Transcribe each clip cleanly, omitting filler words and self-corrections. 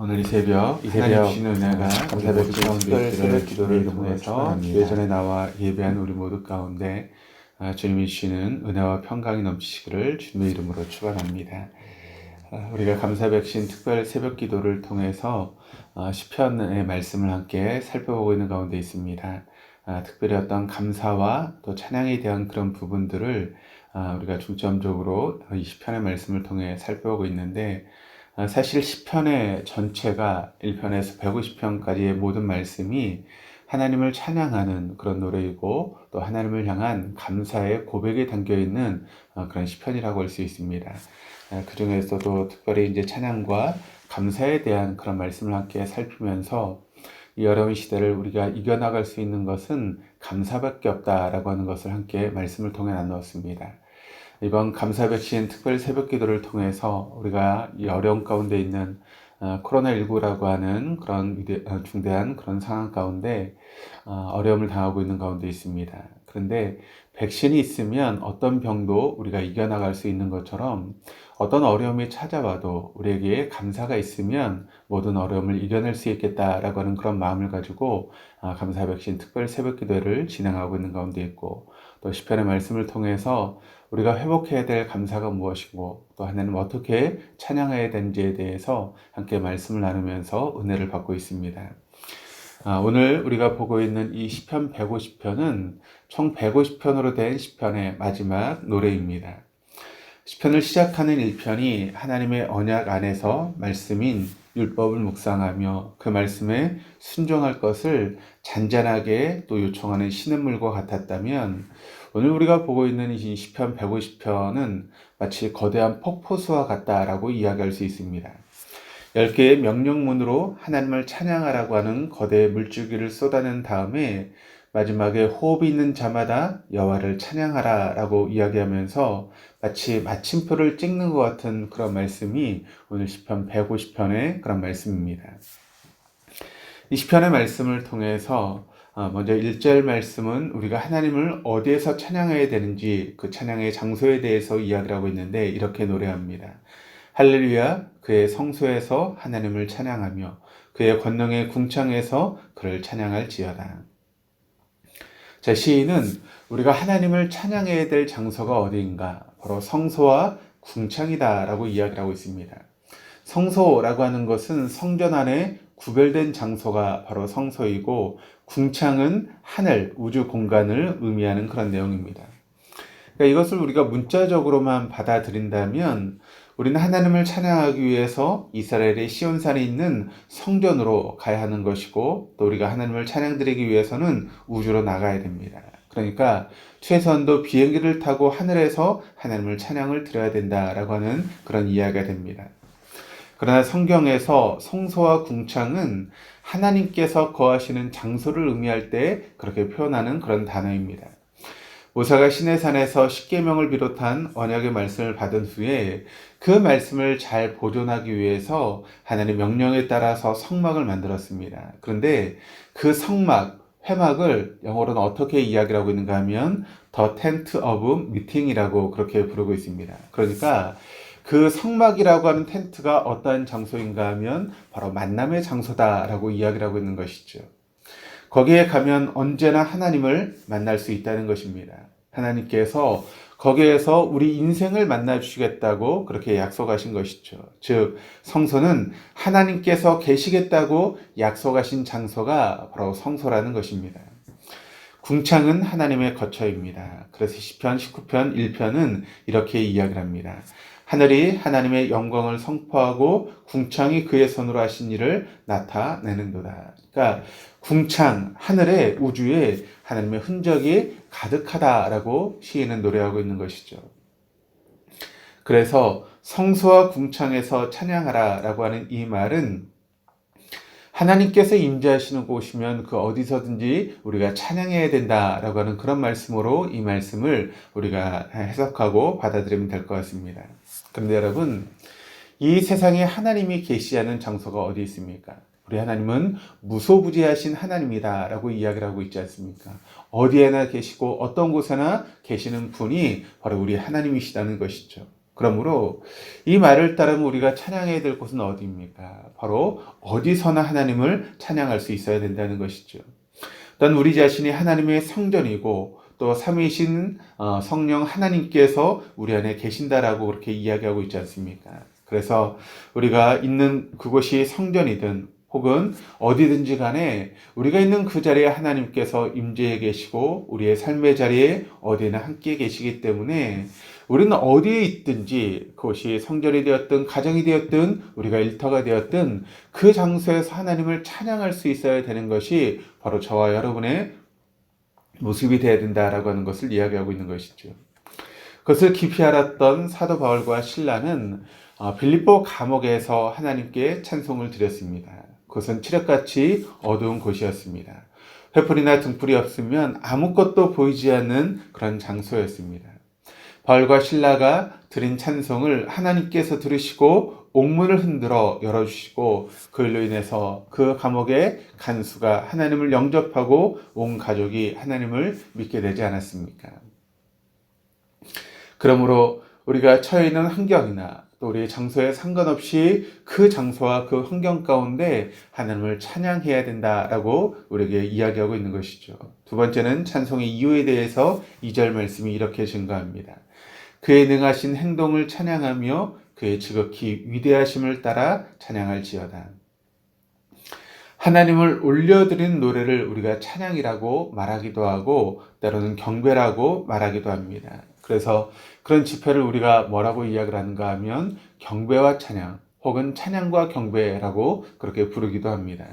오늘 이 새벽 하나님 주시는 은혜가 감사의 가운데 있기를 기도를 통해서 예전에 나와 예배한 우리 모두 가운데 주님이 주시는 은혜와 평강이 넘치시기를 주님의 이름으로 축원합니다. 우리가 감사 백신 특별 새벽 기도를 통해서 시편의 말씀을 함께 살펴보고 있는 가운데 있습니다. 특별히 어떤 감사와 또 찬양에 대한 그런 부분들을 우리가 중점적으로 이 시편의 말씀을 통해 살펴보고 있는데, 사실 시편의 전체가 1편에서 150편까지의 모든 말씀이 하나님을 찬양하는 그런 노래이고, 또 하나님을 향한 감사의 고백에 담겨있는 그런 시편이라고 할 수 있습니다. 그 중에서도 특별히 이제 찬양과 감사에 대한 그런 말씀을 함께 살피면서 이 어려운 시대를 우리가 이겨나갈 수 있는 것은 감사밖에 없다라고 하는 것을 함께 말씀을 통해 나누었습니다. 이번 감사 백신 특별 새벽 기도를 통해서 우리가 이 어려움 가운데 있는 코로나19라고 하는 그런 중대한 그런 상황 가운데 어려움을 당하고 있는 가운데 있습니다. 그런데 백신이 있으면 어떤 병도 우리가 이겨나갈 수 있는 것처럼 어떤 어려움이 찾아와도 우리에게 감사가 있으면 모든 어려움을 이겨낼 수 있겠다라고 하는 그런 마음을 가지고 감사 백신 특별 새벽 기도를 진행하고 있는 가운데 있고, 또 시편의 말씀을 통해서 우리가 회복해야 될 감사가 무엇이고 또 하나님 어떻게 찬양해야 되는지에 대해서 함께 말씀을 나누면서 은혜를 받고 있습니다. 오늘 우리가 보고 있는 이 시편 150편은 총 150편으로 된 시편의 마지막 노래입니다. 시편을 시작하는 1편이 하나님의 언약 안에서 말씀인 율법을 묵상하며 그 말씀에 순종할 것을 잔잔하게 또 요청하는 신음물과 같았다면, 오늘 우리가 보고 있는 이 시편 150편은 마치 거대한 폭포수와 같다라고 이야기할 수 있습니다. 10개의 명령문으로 하나님을 찬양하라고 하는 거대의 물줄기를 쏟아낸 다음에 마지막에 호흡이 있는 자마다 여호와를 찬양하라 라고 이야기하면서 마치 마침표를 찍는 것 같은 그런 말씀이 오늘 시편 150편의 그런 말씀입니다. 이 시편의 말씀을 통해서 먼저 1절 말씀은 우리가 하나님을 어디에서 찬양해야 되는지 그 찬양의 장소에 대해서 이야기를 하고 있는데, 이렇게 노래합니다. 할렐루야, 그의 성소에서 하나님을 찬양하며 그의 권능의 궁창에서 그를 찬양할지어다. 자, 시인은 우리가 하나님을 찬양해야 될 장소가 어디인가, 바로 성소와 궁창이다 라고 이야기를 하고 있습니다. 성소라고 하는 것은 성전 안에 구별된 장소가 바로 성소이고, 궁창은 하늘, 우주 공간을 의미하는 그런 내용입니다. 그러니까 이것을 우리가 문자적으로만 받아들인다면 우리는 하나님을 찬양하기 위해서 이스라엘의 시온산에 있는 성전으로 가야 하는 것이고, 또 우리가 하나님을 찬양드리기 위해서는 우주로 나가야 됩니다. 그러니까 최소한도 비행기를 타고 하늘에서 하나님을 찬양을 드려야 된다라고 하는 그런 이야기가 됩니다. 그러나 성경에서 성소와 궁창은 하나님께서 거하시는 장소를 의미할 때 그렇게 표현하는 그런 단어입니다. 모세가 시내산에서 십계명을 비롯한 언약의 말씀을 받은 후에 그 말씀을 잘 보존하기 위해서 하나님의 명령에 따라서 성막을 만들었습니다. 그런데 그 성막, 회막을 영어로는 어떻게 이야기를 하고 있는가 하면 The Tent of Meeting이라고 그렇게 부르고 있습니다. 그러니까 그 성막이라고 하는 텐트가 어떠한 장소인가 하면 바로 만남의 장소다라고 이야기를 하고 있는 것이죠. 거기에 가면 언제나 하나님을 만날 수 있다는 것입니다. 하나님께서 거기에서 우리 인생을 만나 주시겠다고 그렇게 약속하신 것이죠. 즉, 성소는 하나님께서 계시겠다고 약속하신 장소가 바로 성소라는 것입니다. 궁창은 하나님의 거처입니다. 그래서 시편 19편 1편은 이렇게 이야기를 합니다. 하늘이 하나님의 영광을 선포하고 궁창이 그의 손으로 하신 일을 나타내는도다. 그러니까 궁창, 하늘에, 우주에 하나님의 흔적이 가득하다라고 시인은 노래하고 있는 것이죠. 그래서 성소와 궁창에서 찬양하라라고 하는 이 말은 하나님께서 임재하시는 곳이면 그 어디서든지 우리가 찬양해야 된다라고 하는 그런 말씀으로 이 말씀을 우리가 해석하고 받아들이면 될 것 같습니다. 그런데 여러분, 이 세상에 하나님이 계시하는 장소가 어디 있습니까? 우리 하나님은 무소부지하신 하나님이다 라고 이야기를 하고 있지 않습니까? 어디에나 계시고 어떤 곳에나 계시는 분이 바로 우리 하나님이시다는 것이죠. 그러므로 이 말을 따르면 우리가 찬양해야 될 곳은 어디입니까? 바로 어디서나 하나님을 찬양할 수 있어야 된다는 것이죠. 또한 우리 자신이 하나님의 성전이고 또 삼위이신 성령 하나님께서 우리 안에 계신다라고 그렇게 이야기하고 있지 않습니까? 그래서 우리가 있는 그곳이 성전이든 혹은 어디든지 간에 우리가 있는 그 자리에 하나님께서 임재해 계시고 우리의 삶의 자리에 어디나 함께 계시기 때문에 우리는 어디에 있든지 그것이 성전이 되었든 가정이 되었든 우리가 일터가 되었든 그 장소에서 하나님을 찬양할 수 있어야 되는 것이 바로 저와 여러분의 모습이 되어야 된다라고 하는 것을 이야기하고 있는 것이죠. 그것을 깊이 알았던 사도 바울과 실라는 빌립보 감옥에서 하나님께 찬송을 드렸습니다. 그것은 칠흑같이 어두운 곳이었습니다. 횃불이나 등불이 없으면 아무것도 보이지 않는 그런 장소였습니다. 바울과 실라가 드린 찬송을 하나님께서 들으시고 옥문을 흔들어 열어주시고 그일로 인해서 그 감옥의 간수가 하나님을 영접하고 온 가족이 하나님을 믿게 되지 않았습니까? 그러므로 우리가 처해 있는 환경이나 또 우리의 장소에 상관없이 그 장소와 그 환경 가운데 하나님을 찬양해야 된다라고 우리에게 이야기하고 있는 것이죠. 두 번째는 찬송의 이유에 대해서 2절 말씀이 이렇게 증거합니다. 그의 능하신 행동을 찬양하며 그의 지극히 위대하심을 따라 찬양할지어다. 하나님을 올려드린 노래를 우리가 찬양이라고 말하기도 하고 때로는 경배라고 말하기도 합니다. 그래서 그런 집회를 우리가 뭐라고 이야기를 하는가 하면 경배와 찬양 혹은 찬양과 경배라고 그렇게 부르기도 합니다.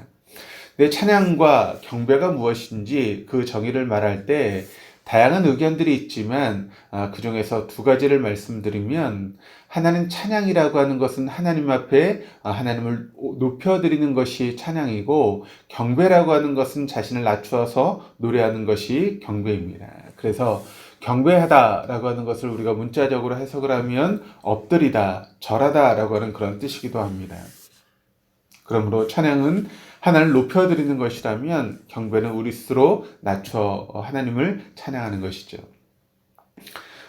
근데 찬양과 경배가 무엇인지 그 정의를 말할 때 다양한 의견들이 있지만 그 중에서 두 가지를 말씀드리면 하나는 찬양이라고 하는 것은 하나님 앞에 하나님을 높여드리는 것이 찬양이고 경배라고 하는 것은 자신을 낮추어서 노래하는 것이 경배입니다. 그래서 경배하다라고 하는 것을 우리가 문자적으로 해석을 하면 엎드리다, 절하다라고 하는 그런 뜻이기도 합니다. 그러므로 찬양은 하나님을 높여드리는 것이라면 경배는 우리 스스로 낮춰 하나님을 찬양하는 것이죠.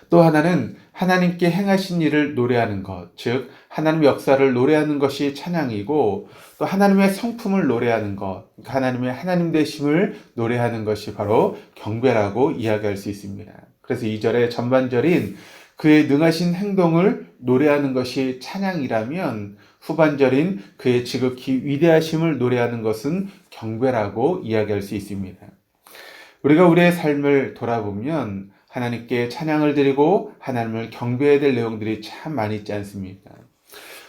또 하나는 하나님께 행하신 일을 노래하는 것, 즉 하나님의 역사를 노래하는 것이 찬양이고 또 하나님의 성품을 노래하는 것, 하나님의 하나님 되심을 노래하는 것이 바로 경배라고 이야기할 수 있습니다. 그래서 2절의 전반절인 그의 능하신 행동을 노래하는 것이 찬양이라면 후반절인 그의 지극히 위대하심을 노래하는 것은 경배라고 이야기할 수 있습니다. 우리가 우리의 삶을 돌아보면 하나님께 찬양을 드리고 하나님을 경배해야 될 내용들이 참 많이 있지 않습니까?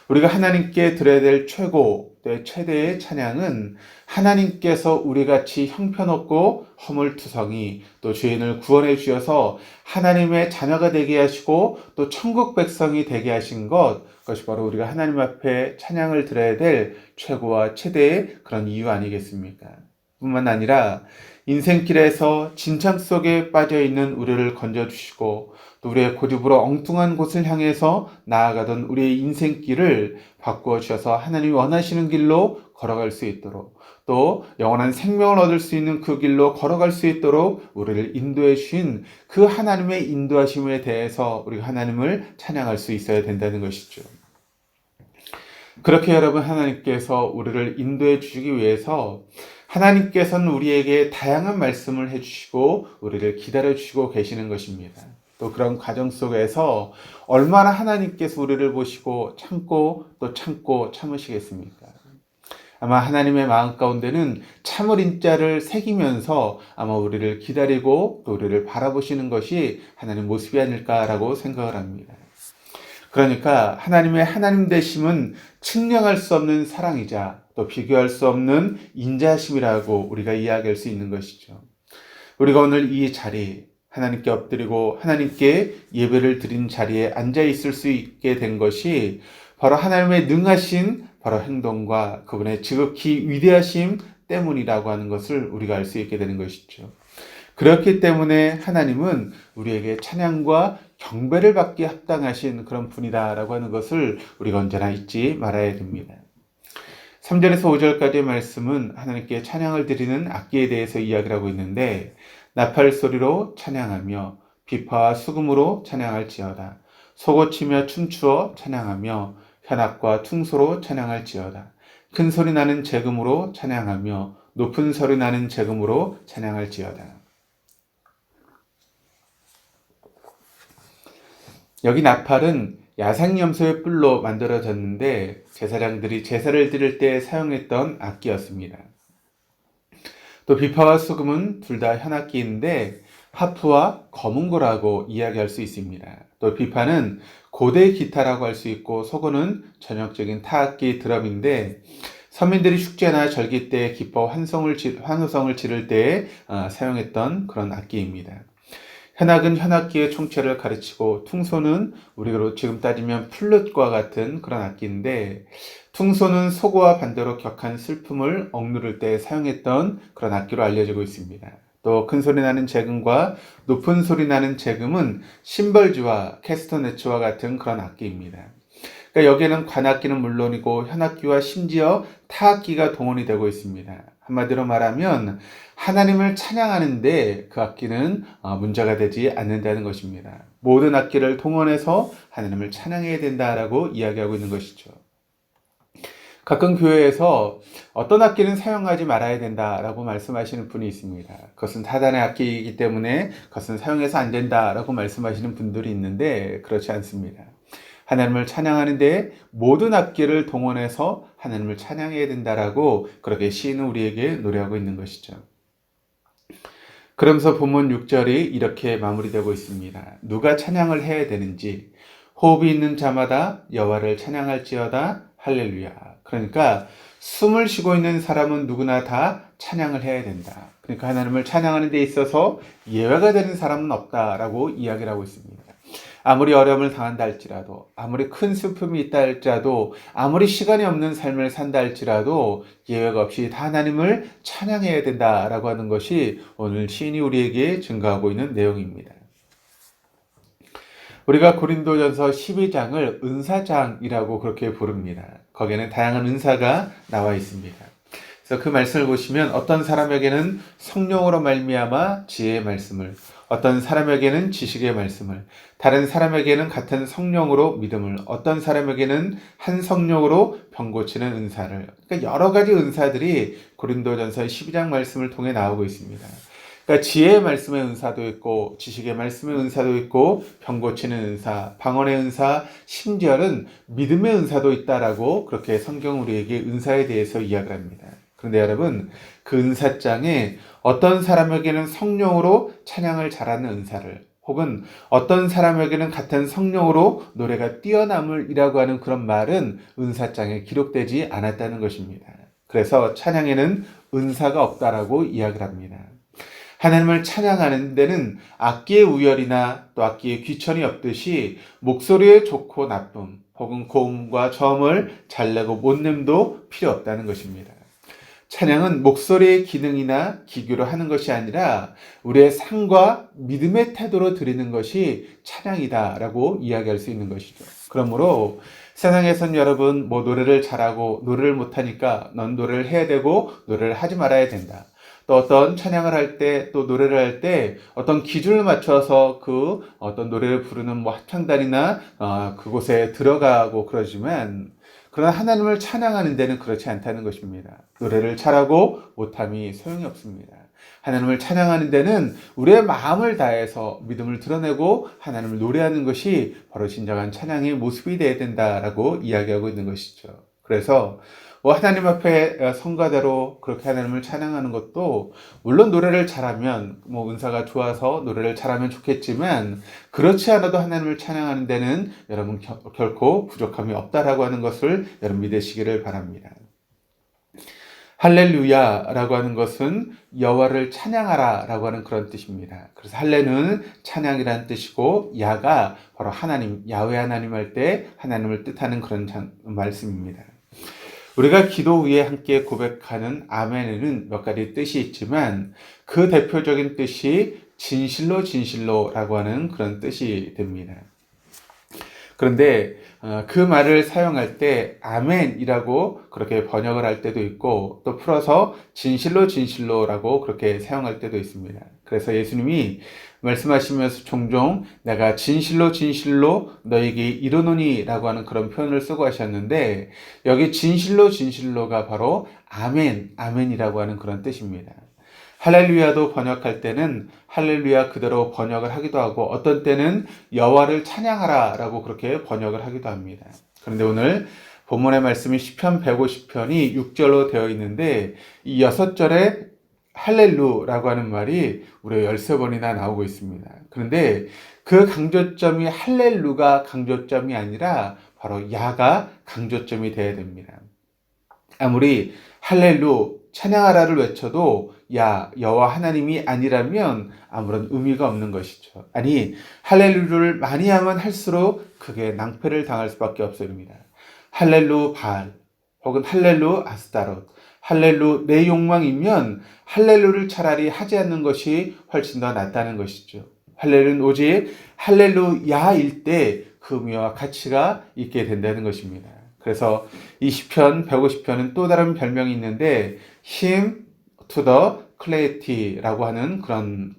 우리가 하나님께 드려야 될 최고, 최대의 찬양은 하나님께서 우리같이 형편없고 허물투성이 또 죄인을 구원해 주셔서 하나님의 자녀가 되게 하시고 또 천국 백성이 되게 하신 것, 그것이 바로 우리가 하나님 앞에 찬양을 드려야 될 최고와 최대의 그런 이유 아니겠습니까? 뿐만 아니라 인생길에서 진창 속에 빠져있는 우리를 건져주시고 또 우리의 고집으로 엉뚱한 곳을 향해서 나아가던 우리의 인생길을 바꾸어 주셔서 하나님이 원하시는 길로 걸어갈 수 있도록 또 영원한 생명을 얻을 수 있는 그 길로 걸어갈 수 있도록 우리를 인도해 주신 그 하나님의 인도하심에 대해서 우리가 하나님을 찬양할 수 있어야 된다는 것이죠. 그렇게 여러분 하나님께서 우리를 인도해 주시기 위해서 하나님께서는 우리에게 다양한 말씀을 해주시고 우리를 기다려주시고 계시는 것입니다. 또 그런 과정 속에서 얼마나 하나님께서 우리를 보시고 참고 또 참고 참으시겠습니까? 아마 하나님의 마음 가운데는 참을 인자를 새기면서 아마 우리를 기다리고 또 우리를 바라보시는 것이 하나님 모습이 아닐까라고 생각을 합니다. 그러니까 하나님의 하나님 되심은 측량할 수 없는 사랑이자 또 비교할 수 없는 인자심이라고 우리가 이야기할 수 있는 것이죠. 우리가 오늘 이 자리, 하나님께 엎드리고 하나님께 예배를 드린 자리에 앉아 있을 수 있게 된 것이 바로 하나님의 능하신 바로 행동과 그분의 지극히 위대하심 때문이라고 하는 것을 우리가 알 수 있게 되는 것이죠. 그렇기 때문에 하나님은 우리에게 찬양과 경배를 받기에 합당하신 그런 분이다라고 하는 것을 우리가 언제나 잊지 말아야 됩니다. 3절에서 5절까지의 말씀은 하나님께 찬양을 드리는 악기에 대해서 이야기를 하고 있는데 나팔 소리로 찬양하며 비파와 수금으로 찬양할지어다. 소고치며 춤추어 찬양하며 현악과 퉁소로 찬양할지어다. 큰 소리 나는 재금으로 찬양하며 높은 소리 나는 재금으로 찬양할지어다. 여기 나팔은 야상염소의 뿔로 만들어졌는데 제사장들이 제사를 드릴 때 사용했던 악기였습니다. 또 비파와 수금은 둘 다 현악기인데 하프와 거문고라고 이야기할 수 있습니다. 또 비파는 고대 기타라고 할 수 있고 소고는 전형적인 타악기 드럼인데 서민들이 축제나 절기 때 기뻐 환호성을 지를 때 사용했던 그런 악기입니다. 현악은 현악기의 총체를 가르치고 퉁소는 우리로 지금 따지면 플룻과 같은 그런 악기인데 퉁소는 소고와 반대로 격한 슬픔을 억누를 때 사용했던 그런 악기로 알려지고 있습니다. 또 큰 소리 나는 재금과 높은 소리 나는 재금은 심벌주와 캐스터네츠와 같은 그런 악기입니다. 그러니까 여기에는 관악기는 물론이고 현악기와 심지어 타악기가 동원이 되고 있습니다. 한마디로 말하면 하나님을 찬양하는데 그 악기는 문제가 되지 않는다는 것입니다. 모든 악기를 동원해서 하나님을 찬양해야 된다라고 이야기하고 있는 것이죠. 가끔 교회에서 어떤 악기는 사용하지 말아야 된다라고 말씀하시는 분이 있습니다. 그것은 사단의 악기이기 때문에 그것은 사용해서 안 된다라고 말씀하시는 분들이 있는데 그렇지 않습니다. 하나님을 찬양하는데 모든 악기를 동원해서 하나님을 찬양해야 된다라고 그렇게 시인은 우리에게 노래하고 있는 것이죠. 그러면서 본문 6절이 이렇게 마무리되고 있습니다. 누가 찬양을 해야 되는지 호흡이 있는 자마다 여호와를 찬양할지어다 할렐루야. 그러니까 숨을 쉬고 있는 사람은 누구나 다 찬양을 해야 된다. 그러니까 하나님을 찬양하는 데 있어서 예외가 되는 사람은 없다라고 이야기를 하고 있습니다. 아무리 어려움을 당한다 할지라도, 아무리 큰 슬픔이 있다 할지라도, 아무리 시간이 없는 삶을 산다 할지라도 예외가 없이 다 하나님을 찬양해야 된다라고 하는 것이 오늘 시인이 우리에게 증거하고 있는 내용입니다. 우리가 고린도전서 12장을 은사장이라고 그렇게 부릅니다. 거기에는 다양한 은사가 나와 있습니다. 그래서 그 말씀을 보시면 어떤 사람에게는 성령으로 말미암아 지혜의 말씀을, 어떤 사람에게는 지식의 말씀을, 다른 사람에게는 같은 성령으로 믿음을, 어떤 사람에게는 한 성령으로 병 고치는 은사를, 그러니까 여러 가지 은사들이 고린도전서 12장 말씀을 통해 나오고 있습니다. 그러니까 지혜의 말씀의 은사도 있고 지식의 말씀의 은사도 있고 병 고치는 은사, 방언의 은사, 심지어는 믿음의 은사도 있다라고 그렇게 성경 우리에게 은사에 대해서 이야기를 합니다. 그런데 여러분, 그 은사장에 어떤 사람에게는 성령으로 찬양을 잘하는 은사를, 혹은 어떤 사람에게는 같은 성령으로 노래가 뛰어남을이라고 하는 그런 말은 은사장에 기록되지 않았다는 것입니다. 그래서 찬양에는 은사가 없다라고 이야기를 합니다. 하나님을 찬양하는 데는 악기의 우열이나 또 악기의 귀천이 없듯이 목소리의 좋고 나쁨, 혹은 고음과 저음을 잘 내고 못 nem도 필요 없다는 것입니다. 찬양은 목소리의 기능이나 기교로 하는 것이 아니라 우리의 삶과 믿음의 태도로 드리는 것이 찬양이다라고 이야기할 수 있는 것이죠. 그러므로 세상에선 여러분 노래를 잘하고 노래를 못하니까 넌 노래를 해야 되고 노래를 하지 말아야 된다. 또 어떤 찬양을 할 때, 또 노래를 할 때 어떤 기준을 맞춰서 그 어떤 노래를 부르는 합창단이나 그곳에 들어가고 그러지만, 그러나 하나님을 찬양하는 데는 그렇지 않다는 것입니다. 노래를 잘하고 못함이 소용이 없습니다. 하나님을 찬양하는 데는 우리의 마음을 다해서 믿음을 드러내고 하나님을 노래하는 것이 바로 진정한 찬양의 모습이 되어야 된다라고 이야기하고 있는 것이죠. 그래서 하나님 앞에 성가대로 그렇게 하나님을 찬양하는 것도 물론 노래를 잘하면 은사가 좋아서 노래를 잘하면 좋겠지만 그렇지 않아도 하나님을 찬양하는 데는 여러분 결코 부족함이 없다라고 하는 것을 여러분 믿으시기를 바랍니다. 할렐루야라고 하는 것은 여호와를 찬양하라라고 하는 그런 뜻입니다. 그래서 할렐은 찬양이라는 뜻이고 야가 바로 하나님, 야훼 하나님 할 때 하나님을 뜻하는 그런 말씀입니다. 우리가 기도 후에 함께 고백하는 아멘에는 몇 가지 뜻이 있지만 그 대표적인 뜻이 진실로 진실로라고 하는 그런 뜻이 됩니다. 그런데 그 말을 사용할 때 아멘이라고 그렇게 번역을 할 때도 있고 또 풀어서 진실로 진실로라고 그렇게 사용할 때도 있습니다. 그래서 예수님이 말씀하시면서 종종 내가 진실로 진실로 너에게 이르노니 라고 하는 그런 표현을 쓰고 하셨는데 여기 진실로 진실로가 바로 아멘, 아멘이라고 하는 그런 뜻입니다. 할렐루야도 번역할 때는 할렐루야 그대로 번역을 하기도 하고 어떤 때는 여호와를 찬양하라 라고 그렇게 번역을 하기도 합니다. 그런데 오늘 본문의 말씀이 시편 150편이 6절로 되어 있는데 이 6절에 할렐루라고 하는 말이 무려 13번이나 나오고 있습니다. 그런데 그 강조점이 할렐루가 강조점이 아니라 바로 야가 강조점이 되어야 됩니다. 아무리 할렐루 찬양하라를 외쳐도 야 여호와 하나님이 아니라면 아무런 의미가 없는 것이죠. 아니 할렐루를 많이 하면 할수록 그게 낭패를 당할 수밖에 없습니다. 할렐루 바알 혹은 할렐루 아스타롯 할렐루 내 욕망이면 할렐루를 차라리 하지 않는 것이 훨씬 더 낫다는 것이죠. 할렐루는 오직 할렐루야일 때 그 의미와 가치가 있게 된다는 것입니다. 그래서 이 시편 150편은 또 다른 별명이 있는데 hymn to the Creator라고 하는 그런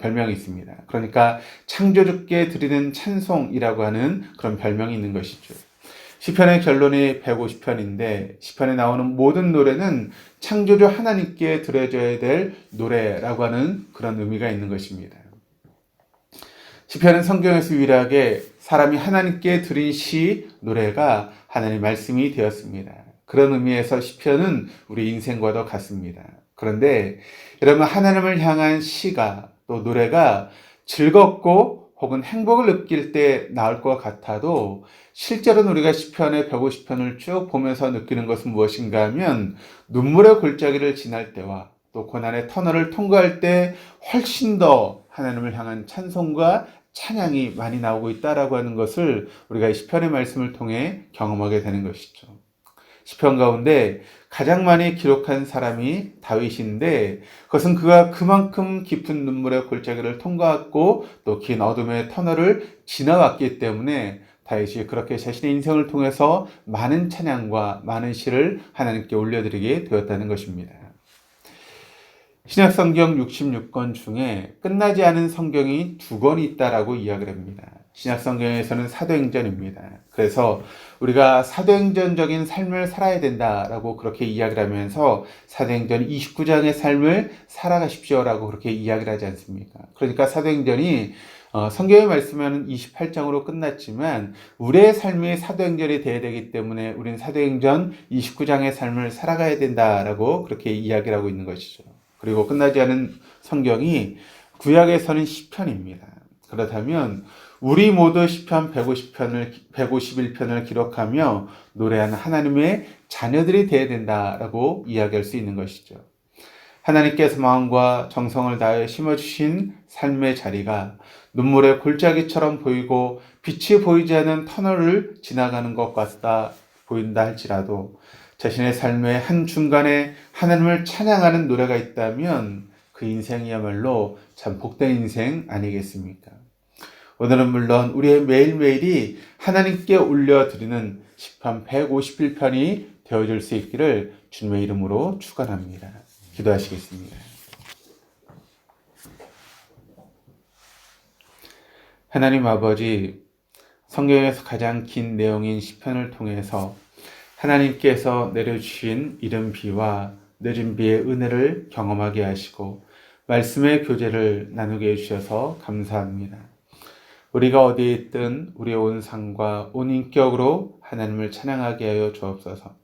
별명이 있습니다. 그러니까 창조주께 드리는 찬송이라고 하는 그런 별명이 있는 것이죠. 시편의 결론이 150편인데 시편에 나오는 모든 노래는 창조주 하나님께 드려져야 될 노래라고 하는 그런 의미가 있는 것입니다. 시편은 성경에서 유일하게 사람이 하나님께 드린 시, 노래가 하나님의 말씀이 되었습니다. 그런 의미에서 시편은 우리 인생과도 같습니다. 그런데 여러분 하나님을 향한 시가 또 노래가 즐겁고 혹은 행복을 느낄 때 나올 것 같아도 실제로는 우리가 시편의 150편을 쭉 보면서 느끼는 것은 무엇인가 하면 눈물의 골짜기를 지날 때와 또 고난의 터널을 통과할 때 훨씬 더 하나님을 향한 찬송과 찬양이 많이 나오고 있다라고 하는 것을 우리가 이 시편의 말씀을 통해 경험하게 되는 것이죠. 시편 가운데 가장 많이 기록한 사람이 다윗인데 그것은 그가 그만큼 깊은 눈물의 골짜기를 통과했고 또 긴 어둠의 터널을 지나왔기 때문에 다윗이 그렇게 자신의 인생을 통해서 많은 찬양과 많은 시를 하나님께 올려드리게 되었다는 것입니다. 신약성경 66권 중에 끝나지 않은 성경이 2권이 있다라고 이야기를 합니다. 신약성경에서는 사도행전입니다. 그래서 우리가 사도행전적인 삶을 살아야 된다라고 그렇게 이야기를 하면서 사도행전 29장의 삶을 살아가십시오라고 그렇게 이야기를 하지 않습니까? 그러니까 사도행전이 성경의 말씀은 28장으로 끝났지만 우리의 삶이 사도행전이 되어야 되기 때문에 우리는 사도행전 29장의 삶을 살아가야 된다라고 그렇게 이야기를 하고 있는 것이죠. 그리고 끝나지 않은 성경이 구약에서는 시편입니다. 그렇다면 우리 모두 시편 151편을 기록하며 노래하는 하나님의 자녀들이 되어야 된다라고 이야기할 수 있는 것이죠. 하나님께서 마음과 정성을 다해 심어주신 삶의 자리가 눈물의 골짜기처럼 보이고 빛이 보이지 않는 터널을 지나가는 것 같다 보인다 할지라도 자신의 삶의 한중간에 하나님을 찬양하는 노래가 있다면 그 인생이야말로 참 복된 인생 아니겠습니까? 오늘은 물론 우리의 매일매일이 하나님께 올려드리는 시편 151편이 되어줄 수 있기를 주님의 이름으로 축원합니다. 기도하시겠습니다. 하나님 아버지, 성경에서 가장 긴 내용인 시편을 통해서 하나님께서 내려주신 이른 비와 늦은 비의 은혜를 경험하게 하시고 말씀의 교제를 나누게 해주셔서 감사합니다. 우리가 어디에 있든 우리의 온 상과 온 인격으로 하나님을 찬양하게 하여 주옵소서.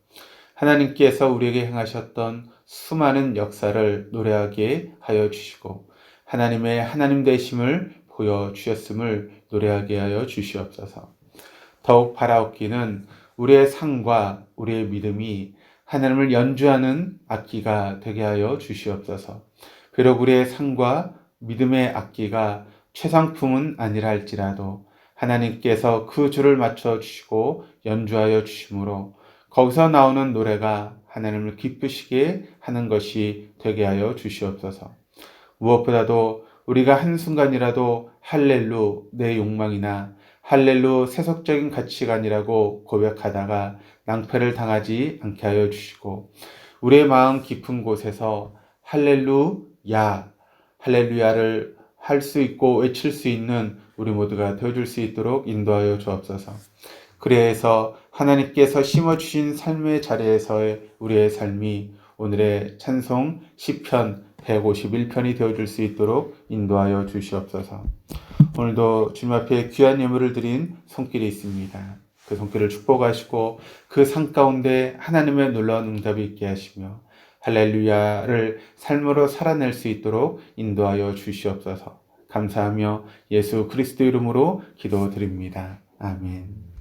하나님께서 우리에게 행하셨던 수많은 역사를 노래하게 하여 주시고 하나님의 하나님 되심을 보여주셨음을 노래하게 하여 주시옵소서. 더욱 바라옵기는 우리의 상과 우리의 믿음이 하나님을 연주하는 악기가 되게 하여 주시옵소서. 비록 우리의 상과 믿음의 악기가 최상품은 아니라 할지라도 하나님께서 그 줄을 맞춰 주시고 연주하여 주심으로 거기서 나오는 노래가 하나님을 기쁘시게 하는 것이 되게 하여 주시옵소서. 무엇보다도 우리가 한순간이라도 할렐루 내 욕망이나 할렐루 세속적인 가치관이라고 고백하다가 낭패를 당하지 않게 하여 주시고 우리의 마음 깊은 곳에서 할렐루야, 할렐루야를 할 수 있고 외칠 수 있는 우리 모두가 되어줄 수 있도록 인도하여 주옵소서. 그래서 하나님께서 심어주신 삶의 자리에서의 우리의 삶이 오늘의 찬송 시편 151편이 되어줄 수 있도록 인도하여 주시옵소서. 오늘도 주님 앞에 귀한 예물을 드린 손길이 있습니다. 그 손길을 축복하시고 그 상 가운데 하나님의 놀라운 응답이 있게 하시며 할렐루야를 삶으로 살아낼 수 있도록 인도하여 주시옵소서. 감사하며 예수 그리스도 이름으로 기도드립니다. 아멘.